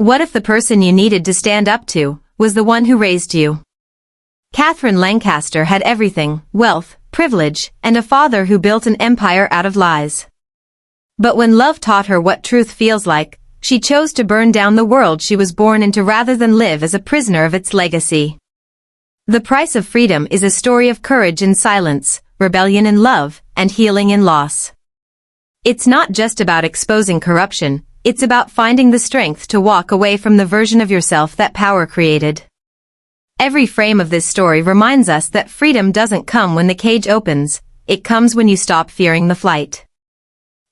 What if the person you needed to stand up to was the one who raised you? Catherine Lancaster had everything: wealth, privilege, and a father who built an empire out of lies. But when love taught her what truth feels like, she chose to burn down the world she was born into rather than live as a prisoner of its legacy. The price of freedom is a story of courage in silence, rebellion in love, and healing in loss. It's not just about exposing corruption, it's about finding the strength to walk away from the version of yourself that power created. Every frame of this story reminds us that freedom doesn't come when the cage opens, it comes when you stop fearing the flight.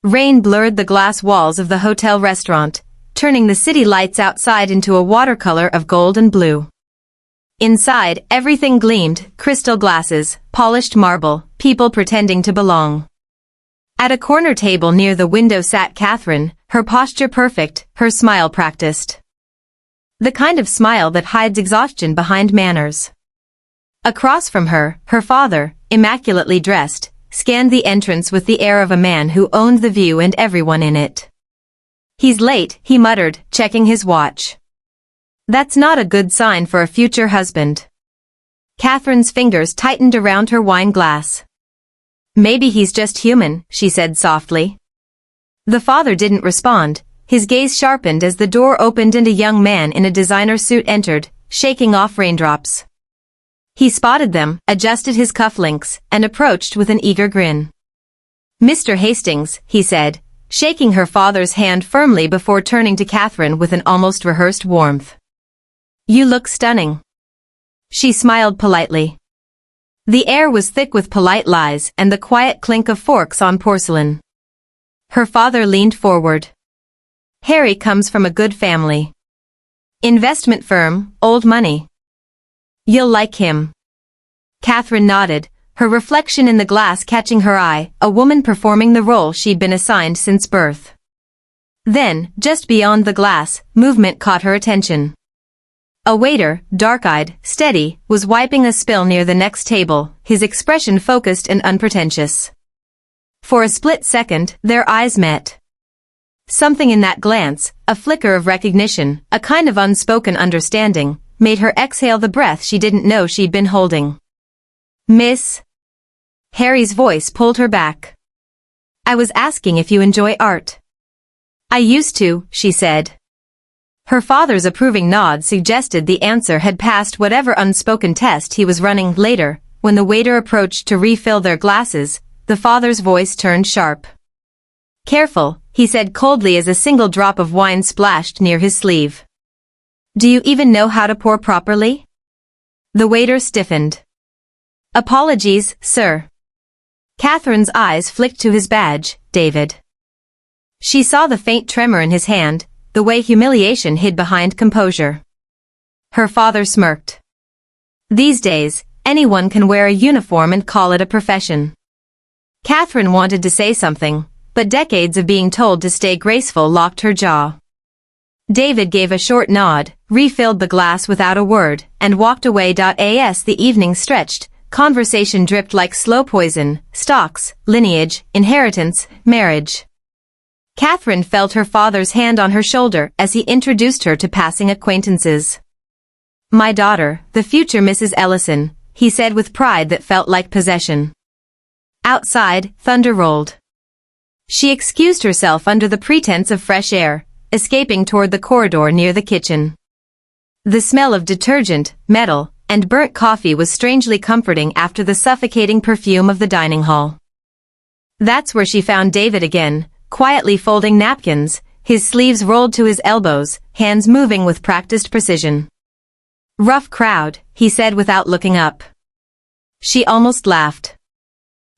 Rain blurred the glass walls of the hotel restaurant, turning the city lights outside into a watercolor of gold and blue. Inside, everything gleamed: crystal glasses, polished marble, people pretending to belong. At a corner table near the window sat Catherine, her posture perfect, her smile practiced. The kind of smile that hides exhaustion behind manners. Across from her, her father, immaculately dressed, scanned the entrance with the air of a man who owned the view and everyone in it. "He's late," he muttered, checking his watch. "That's not a good sign for a future husband." Catherine's fingers tightened around her wine glass. "Maybe he's just human," she said softly. The father didn't respond. His gaze sharpened as the door opened and a young man in a designer suit entered, shaking off raindrops. He spotted them, adjusted his cufflinks, and approached with an eager grin. "Mr. Hastings," he said, shaking her father's hand firmly before turning to Catherine with an almost rehearsed warmth. "You look stunning." She smiled politely. The air was thick with polite lies and the quiet clink of forks on porcelain. Her father leaned forward. "Harry comes from a good family. Investment firm, old money. You'll like him." Catherine nodded, her reflection in the glass catching her eye, a woman performing the role she'd been assigned since birth. Then, just beyond the glass, movement caught her attention. A waiter, dark-eyed, steady, was wiping a spill near the next table, his expression focused and unpretentious. For a split second, their eyes met. Something in that glance, a flicker of recognition, a kind of unspoken understanding, made her exhale the breath she didn't know she'd been holding. "Miss?" Harry's voice pulled her back. "I was asking if you enjoy art." "I used to," she said. Her father's approving nod suggested the answer had passed whatever unspoken test he was running. Later, when the waiter approached to refill their glasses, the father's voice turned sharp. "Careful," he said coldly as a single drop of wine splashed near his sleeve. "Do you even know how to pour properly?" The waiter stiffened. "Apologies, sir." Catherine's eyes flicked to his badge, David. She saw the faint tremor in his hand, the way humiliation hid behind composure. Her father smirked. "These days, anyone can wear a uniform and call it a profession." Catherine wanted to say something, but decades of being told to stay graceful locked her jaw. David gave a short nod, refilled the glass without a word, and walked away. As the evening stretched, conversation dripped like slow poison: stocks, lineage, inheritance, marriage. Catherine felt her father's hand on her shoulder as he introduced her to passing acquaintances. "My daughter, the future Mrs. Ellison," he said with pride that felt like possession. Outside, thunder rolled. She excused herself under the pretense of fresh air, escaping toward the corridor near the kitchen. The smell of detergent, metal, and burnt coffee was strangely comforting after the suffocating perfume of the dining hall. That's where she found David again, quietly folding napkins, his sleeves rolled to his elbows, hands moving with practiced precision. "Rough crowd," he said without looking up. She almost laughed.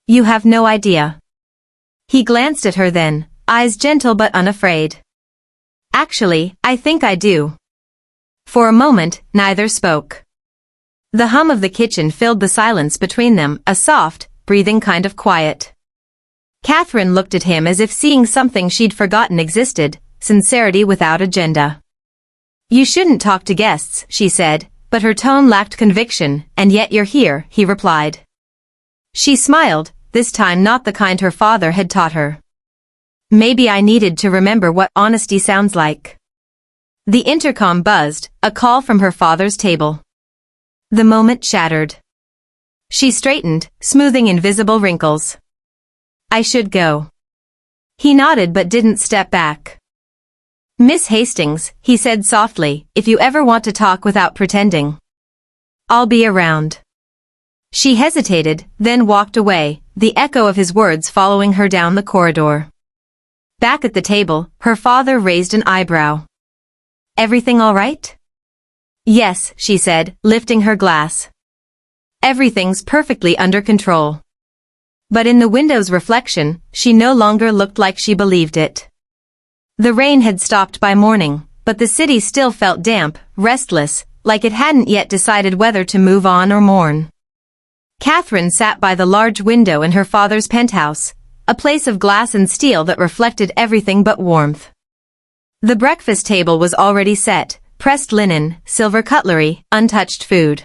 "You have no idea." He glanced at her then, eyes gentle but unafraid. "Actually, I think I do." For a moment, neither spoke. The hum of the kitchen filled the silence between them, a soft, breathing kind of quiet. Catherine looked at him as if seeing something she'd forgotten existed, sincerity without agenda. "You shouldn't talk to guests," she said, but her tone lacked conviction. "And yet you're here," he replied. She smiled, this time not the kind her father had taught her. "Maybe I needed to remember what honesty sounds like." The intercom buzzed, a call from her father's table. The moment shattered. She straightened, smoothing invisible wrinkles. I should go. He nodded but didn't step back. Miss Hastings, he said softly, if you ever want to talk without pretending. I'll be around. She hesitated, then walked away, the echo of his words following her down the corridor. Back at the table, her father raised an eyebrow. Everything all right? Yes, she said, lifting her glass. Everything's perfectly under control. But in the window's reflection, she no longer looked like she believed it. The rain had stopped by morning, but the city still felt damp, restless, like it hadn't yet decided whether to move on or mourn. Catherine sat by the large window in her father's penthouse, a place of glass and steel that reflected everything but warmth. The breakfast table was already set, pressed linen, silver cutlery, untouched food.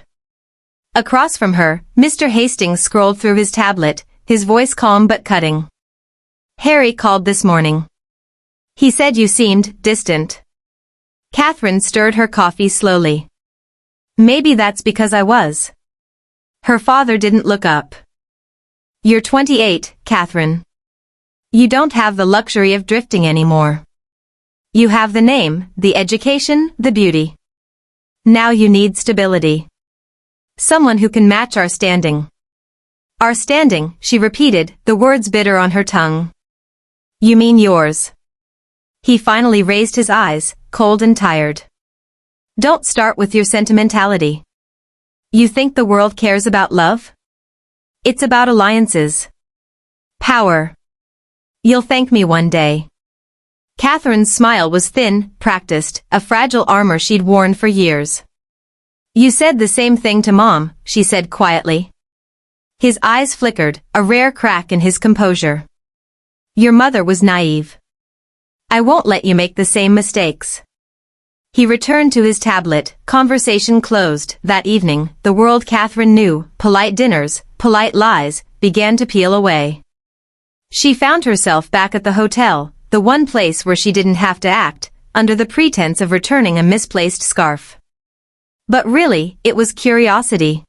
Across from her, Mr. Hastings scrolled through his tablet, his voice calm but cutting. Harry called this morning. He said you seemed distant. Catherine stirred her coffee slowly. Maybe that's because I was. Her father didn't look up. You're 28, Catherine. You don't have the luxury of drifting anymore. You have the name, the education, the beauty. Now you need stability. Someone who can match our standing. Our standing, she repeated, the words bitter on her tongue. You mean yours. He finally raised his eyes, cold and tired. Don't start with your sentimentality. You think the world cares about love? It's about alliances. Power. You'll thank me one day. Catherine's smile was thin, practiced, a fragile armor she'd worn for years. You said the same thing to Mom, she said quietly. His eyes flickered, a rare crack in his composure. Your mother was naive. I won't let you make the same mistakes. He returned to his tablet, conversation closed. That evening, the world Catherine knew, polite dinners, polite lies, began to peel away. She found herself back at the hotel, the one place where she didn't have to act, under the pretense of returning a misplaced scarf. But really, it was curiosity.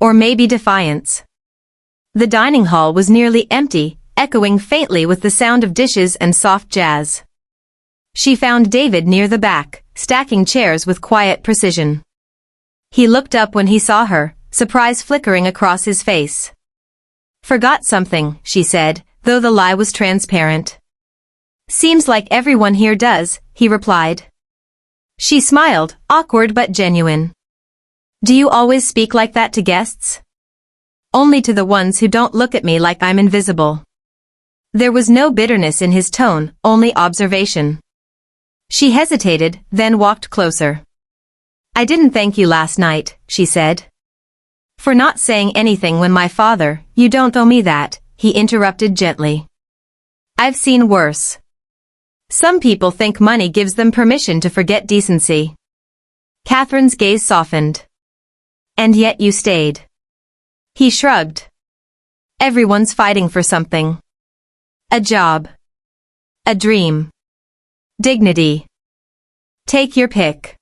Or maybe defiance. The dining hall was nearly empty, echoing faintly with the sound of dishes and soft jazz. She found David near the back, stacking chairs with quiet precision. He looked up when he saw her, surprise flickering across his face. Forgot something, she said, though the lie was transparent. Seems like everyone here does, he replied. She smiled, awkward but genuine. Do you always speak like that to guests? Only to the ones who don't look at me like I'm invisible. There was no bitterness in his tone, only observation. She hesitated, then walked closer. I didn't thank you last night, she said. For not saying anything when my father, you don't owe me that, he interrupted gently. I've seen worse. Some people think money gives them permission to forget decency. Catherine's gaze softened. And yet you stayed. He shrugged. Everyone's fighting for something. A job. A dream. Dignity. Take your pick.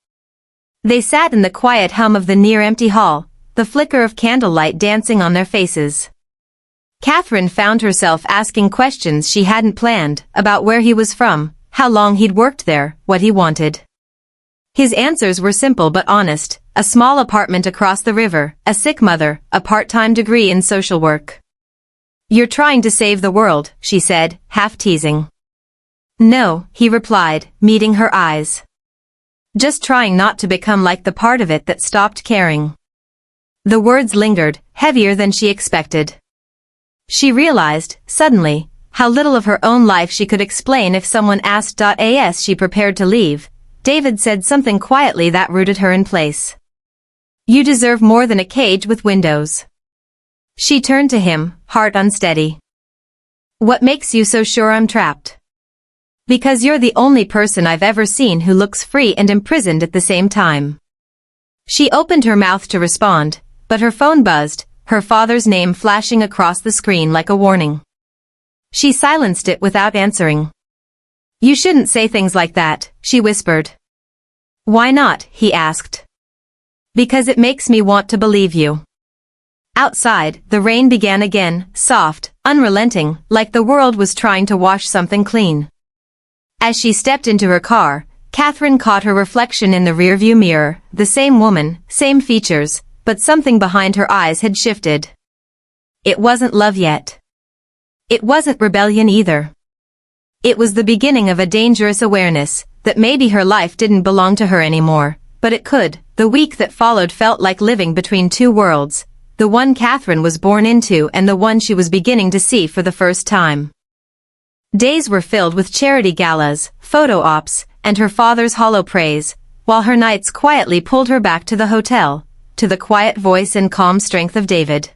They sat in the quiet hum of the near-empty hall, the flicker of candlelight dancing on their faces. Catherine found herself asking questions she hadn't planned, about where he was from, how long he'd worked there, what he wanted. His answers were simple but honest, a small apartment across the river, a sick mother, a part-time degree in social work. You're trying to save the world, she said, half teasing. No, he replied, meeting her eyes. Just trying not to become like the part of it that stopped caring. The words lingered, heavier than she expected. She realized, suddenly, how little of her own life she could explain if someone asked. As she prepared to leave, David said something quietly that rooted her in place. You deserve more than a cage with windows. She turned to him, heart unsteady. What makes you so sure I'm trapped? Because you're the only person I've ever seen who looks free and imprisoned at the same time. She opened her mouth to respond, but her phone buzzed, her father's name flashing across the screen like a warning. She silenced it without answering. You shouldn't say things like that, she whispered. Why not? He asked. Because it makes me want to believe you. Outside, the rain began again, soft, unrelenting, like the world was trying to wash something clean. As she stepped into her car, Catherine caught her reflection in the rearview mirror, the same woman, same features, but something behind her eyes had shifted. It wasn't love yet. It wasn't rebellion either. It was the beginning of a dangerous awareness, that maybe her life didn't belong to her anymore, but it could. The week that followed felt like living between two worlds, the one Catherine was born into and the one she was beginning to see for the first time. Days were filled with charity galas, photo ops, and her father's hollow praise, while her nights quietly pulled her back to the hotel, to the quiet voice and calm strength of David.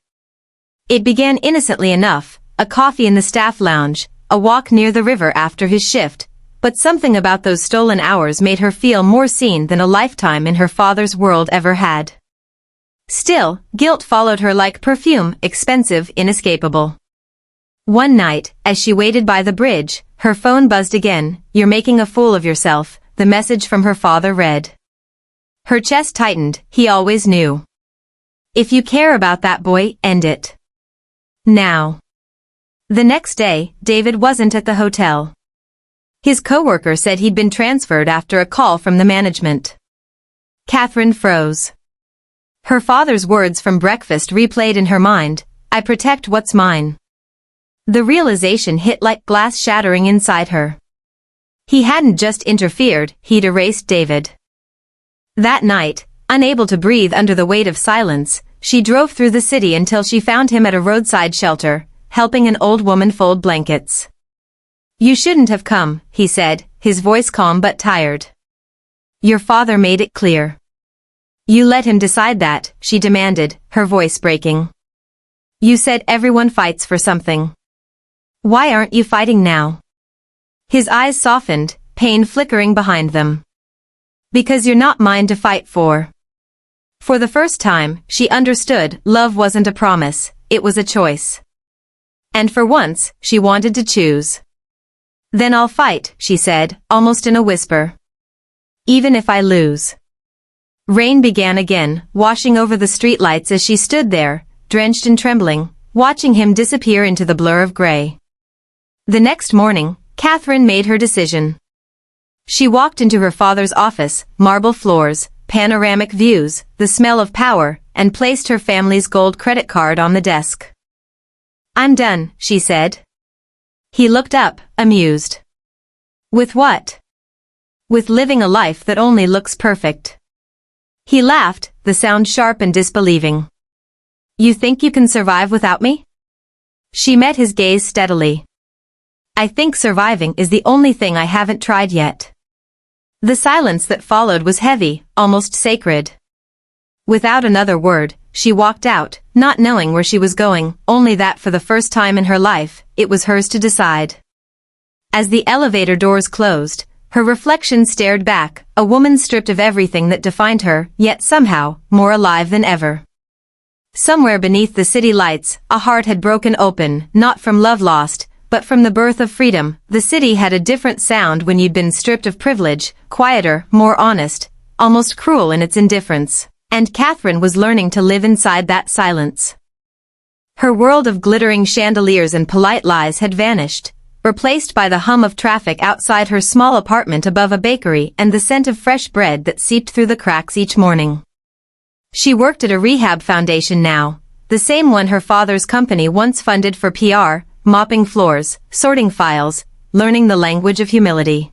It began innocently enough, a coffee in the staff lounge, a walk near the river after his shift, but something about those stolen hours made her feel more seen than a lifetime in her father's world ever had. Still, guilt followed her like perfume, expensive, inescapable. One night, as she waited by the bridge, her phone buzzed again. "You're making a fool of yourself," the message from her father read. Her chest tightened. He always knew. If you care about that boy, end it. Now. The next day, David wasn't at the hotel. His coworker said he'd been transferred after a call from the management. Catherine froze. Her father's words from breakfast replayed in her mind, "I protect what's mine." The realization hit like glass shattering inside her. He hadn't just interfered, he'd erased David. That night, unable to breathe under the weight of silence, she drove through the city until she found him at a roadside shelter, helping an old woman fold blankets. "You shouldn't have come," he said, his voice calm but tired. "Your father made it clear." "You let him decide that," she demanded, her voice breaking. "You said everyone fights for something. Why aren't you fighting now?" His eyes softened, pain flickering behind them. "Because you're not mine to fight for." For the first time, she understood love wasn't a promise, it was a choice. And for once, she wanted to choose. "Then I'll fight," she said, almost in a whisper. "Even if I lose." Rain began again, washing over the streetlights as she stood there, drenched and trembling, watching him disappear into the blur of gray. The next morning, Catherine made her decision. She walked into her father's office, marble floors, panoramic views, the smell of power, and placed her family's gold credit card on the desk. "I'm done," she said. He looked up, amused. "With what?" "With living a life that only looks perfect." He laughed, the sound sharp and disbelieving. "You think you can survive without me?" She met his gaze steadily. "I think surviving is the only thing I haven't tried yet." The silence that followed was heavy, almost sacred. Without another word, she walked out, not knowing where she was going, only that for the first time in her life, it was hers to decide. As the elevator doors closed, her reflection stared back, a woman stripped of everything that defined her, yet somehow, more alive than ever. Somewhere beneath the city lights, a heart had broken open, not from love lost, but from the birth of freedom. The city had a different sound when you'd been stripped of privilege, quieter, more honest, almost cruel in its indifference, and Catherine was learning to live inside that silence. Her world of glittering chandeliers and polite lies had vanished, replaced by the hum of traffic outside her small apartment above a bakery and the scent of fresh bread that seeped through the cracks each morning. She worked at a rehab foundation now, the same one her father's company once funded for PR, mopping floors, sorting files, learning the language of humility.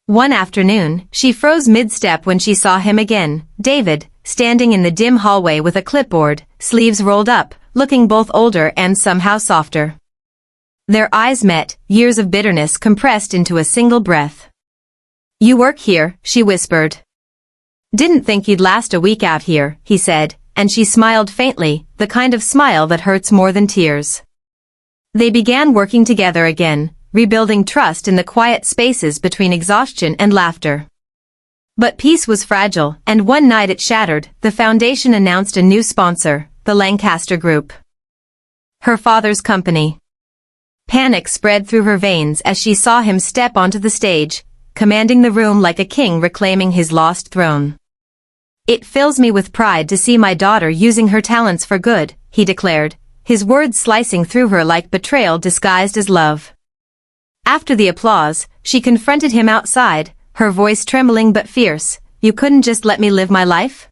One afternoon, she froze mid-step when she saw him again, David, standing in the dim hallway with a clipboard, sleeves rolled up, looking both older and somehow softer. Their eyes met, years of bitterness compressed into a single breath. "You work here," she whispered. "Didn't think you'd last a week out here," he said, and she smiled faintly, the kind of smile that hurts more than tears. They began working together again, rebuilding trust in the quiet spaces between exhaustion and laughter. But peace was fragile, and one night it shattered. The foundation announced a new sponsor, the Lancaster Group. Her father's company. Panic spread through her veins as she saw him step onto the stage, commanding the room like a king reclaiming his lost throne. "It fills me with pride to see my daughter using her talents for good," he declared, his words slicing through her like betrayal disguised as love. After the applause, she confronted him outside, her voice trembling but fierce. "You couldn't just let me live my life?"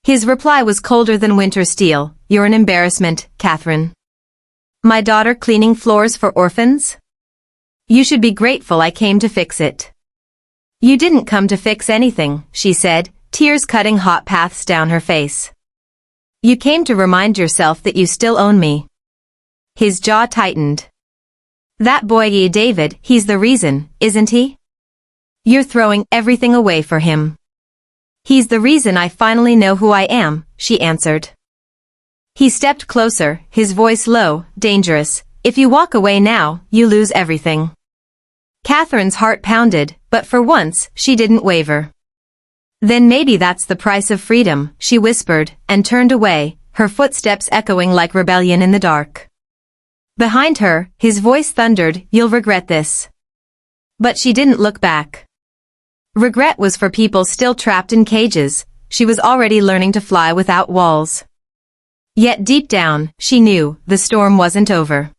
His reply was colder than winter steel. "You're an embarrassment, Catherine. My daughter cleaning floors for orphans? You should be grateful I came to fix it." "You didn't come to fix anything," she said, tears cutting hot paths down her face. "You came to remind yourself that you still own me." His jaw tightened. "That boy David, he's the reason, isn't he? You're throwing everything away for him." "He's the reason I finally know who I am," she answered. He stepped closer, his voice low, dangerous. "If you walk away now, you lose everything." Catherine's heart pounded, but for once, she didn't waver. "Then maybe that's the price of freedom," she whispered, and turned away, her footsteps echoing like rebellion in the dark. Behind her, his voice thundered, "You'll regret this." But she didn't look back. Regret was for people still trapped in cages. She was already learning to fly without walls. Yet deep down, she knew, the storm wasn't over.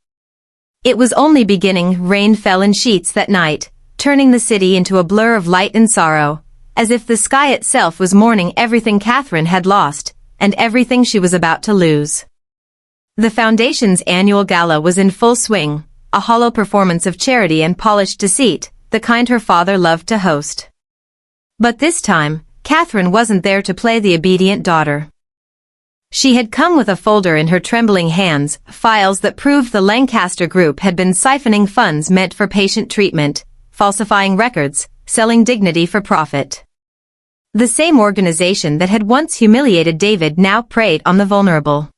It was only beginning. Rain fell in sheets that night, turning the city into a blur of light and sorrow, as if the sky itself was mourning everything Catherine had lost, and everything she was about to lose. The Foundation's annual gala was in full swing, a hollow performance of charity and polished deceit, the kind her father loved to host. But this time, Catherine wasn't there to play the obedient daughter. She had come with a folder in her trembling hands, files that proved the Lancaster group had been siphoning funds meant for patient treatment, falsifying records, selling dignity for profit. The same organization that had once humiliated David now preyed on the vulnerable.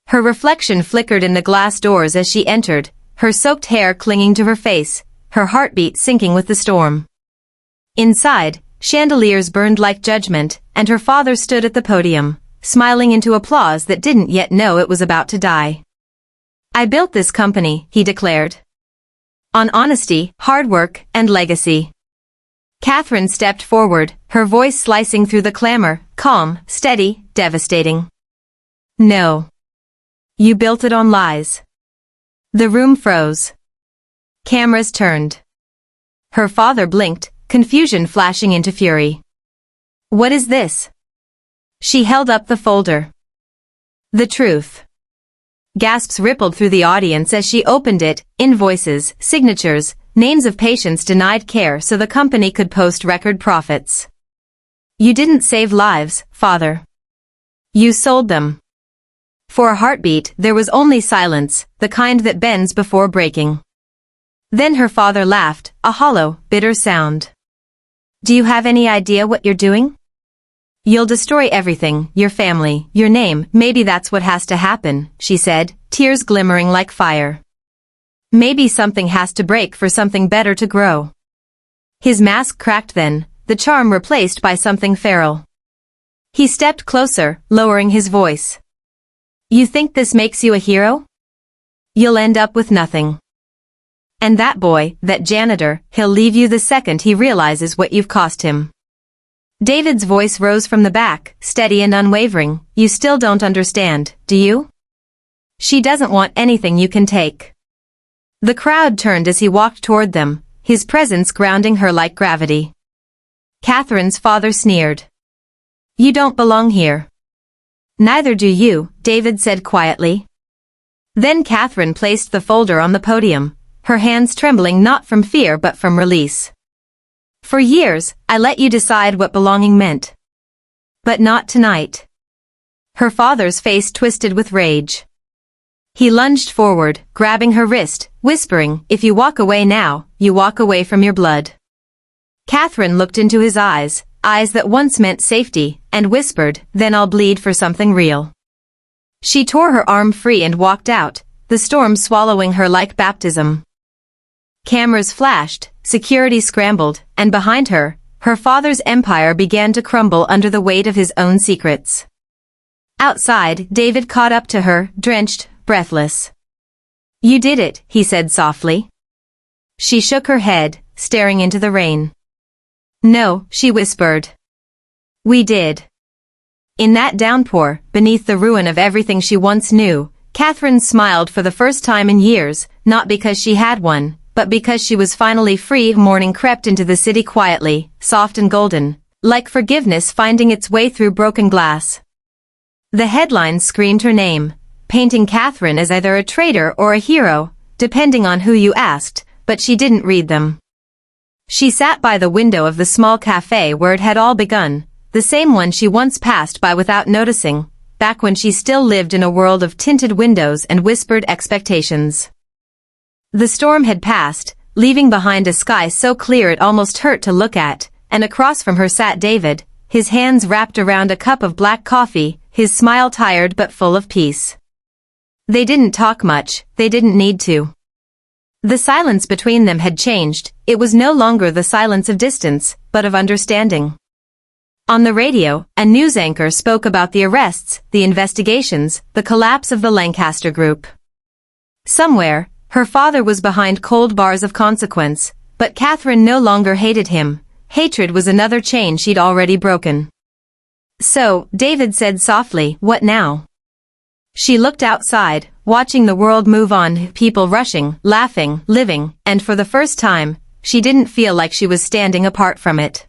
Her reflection flickered in the glass doors as she entered, her soaked hair clinging to her face, her heartbeat sinking with the storm. Inside, chandeliers burned like judgment, and her father stood at the podium, smiling into applause that didn't yet know it was about to die. "I built this company," he declared. "On honesty, hard work, and legacy." Catherine stepped forward, her voice slicing through the clamor, calm, steady, devastating. "No. You built it on lies." The room froze. Cameras turned. Her father blinked, confusion flashing into fury. "What is this?" She held up the folder. "The truth." Gasps rippled through the audience as she opened it, invoices, signatures, names of patients denied care so the company could post record profits. "You didn't save lives, Father. You sold them." For a heartbeat, there was only silence, the kind that bends before breaking. Then her father laughed, a hollow, bitter sound. "Do you have any idea what you're doing? You'll destroy everything, your family, your name. Maybe that's what has to happen," she said, tears glimmering like fire. "Maybe something has to break for something better to grow." His mask cracked then, the charm replaced by something feral. He stepped closer, lowering his voice. "You think this makes you a hero? You'll end up with nothing. And that boy, that janitor, he'll leave you the second he realizes what you've cost him." David's voice rose from the back, steady and unwavering. "You still don't understand, do you? She doesn't want anything you can take." The crowd turned as he walked toward them, his presence grounding her like gravity. Catherine's father sneered. "You don't belong here." "Neither do you," David said quietly. Then Catherine placed the folder on the podium, her hands trembling not from fear but from release. "For years, I let you decide what belonging meant. But not tonight." Her father's face twisted with rage. He lunged forward, grabbing her wrist, whispering, "If you walk away now, you walk away from your blood." Catherine looked into his eyes, eyes that once meant safety, and whispered, "Then I'll bleed for something real." She tore her arm free and walked out, the storm swallowing her like baptism. Cameras flashed, security scrambled, and behind her, her father's empire began to crumble under the weight of his own secrets. Outside, David caught up to her, drenched, breathless. "You did it," he said softly. She shook her head, staring into the rain. "No," she whispered. "We did." In that downpour, beneath the ruin of everything she once knew, Catherine smiled for the first time in years, not because she had one, but because she was finally free. Morning crept into the city quietly, soft and golden, like forgiveness finding its way through broken glass. The headlines screamed her name, painting Catherine as either a traitor or a hero, depending on who you asked, but she didn't read them. She sat by the window of the small cafe where it had all begun, the same one she once passed by without noticing, back when she still lived in a world of tinted windows and whispered expectations. The storm had passed, leaving behind a sky so clear it almost hurt to look at, and across from her sat David, his hands wrapped around a cup of black coffee, his smile tired but full of peace. They didn't talk much, they didn't need to. The silence between them had changed. It was no longer the silence of distance, but of understanding. On the radio, a news anchor spoke about the arrests, the investigations, the collapse of the Lancaster group. Somewhere, her father was behind cold bars of consequence, but Catherine no longer hated him. Hatred was another chain she'd already broken. "So," David said softly, "what now?" She looked outside, watching the world move on, people rushing, laughing, living, and for the first time, she didn't feel like she was standing apart from it.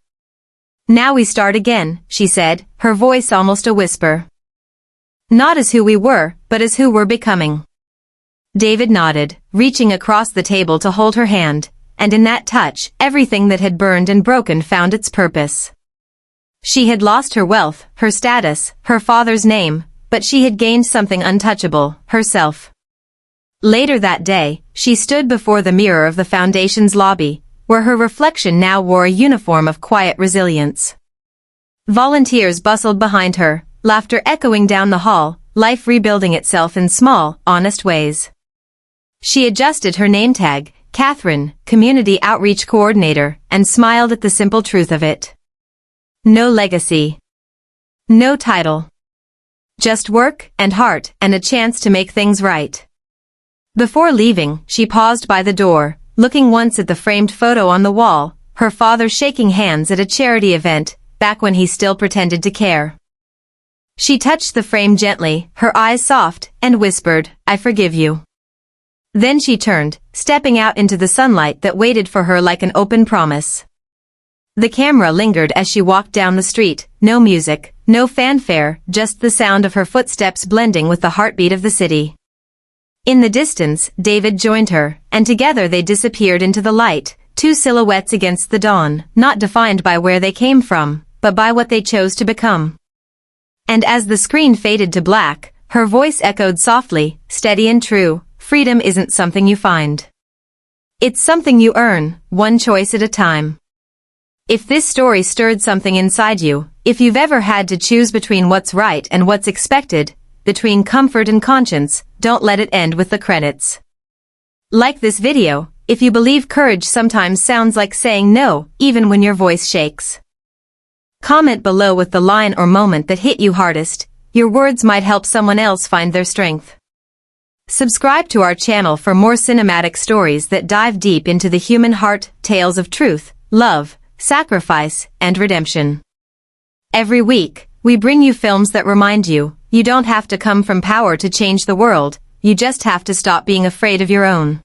"Now we start again," she said, her voice almost a whisper. "Not as who we were, but as who we're becoming." David nodded, reaching across the table to hold her hand, and in that touch, everything that had burned and broken found its purpose. She had lost her wealth, her status, her father's name, but she had gained something untouchable, herself. Later that day, she stood before the mirror of the Foundation's lobby, where her reflection now wore a uniform of quiet resilience. Volunteers bustled behind her, laughter echoing down the hall, life rebuilding itself in small, honest ways. She adjusted her name tag, Catherine, Community Outreach Coordinator, and smiled at the simple truth of it. No legacy. No title. Just work, and heart, and a chance to make things right. Before leaving, she paused by the door, looking once at the framed photo on the wall, her father shaking hands at a charity event, back when he still pretended to care. She touched the frame gently, her eyes soft, and whispered, "I forgive you." Then she turned, stepping out into the sunlight that waited for her like an open promise. The camera lingered as she walked down the street, no music, no fanfare, just the sound of her footsteps blending with the heartbeat of the city. In the distance, David joined her, and together they disappeared into the light, two silhouettes against the dawn, not defined by where they came from, but by what they chose to become. And as the screen faded to black, her voice echoed softly, steady and true, "Freedom isn't something you find. It's something you earn, one choice at a time." If this story stirred something inside you, if you've ever had to choose between what's right and what's expected, between comfort and conscience, don't let it end with the credits. Like this video, if you believe courage sometimes sounds like saying no, even when your voice shakes. Comment below with the line or moment that hit you hardest. Your words might help someone else find their strength. Subscribe to our channel for more cinematic stories that dive deep into the human heart, tales of truth, love, sacrifice, and redemption. Every week, we bring you films that remind you, you don't have to come from power to change the world, you just have to stop being afraid of your own.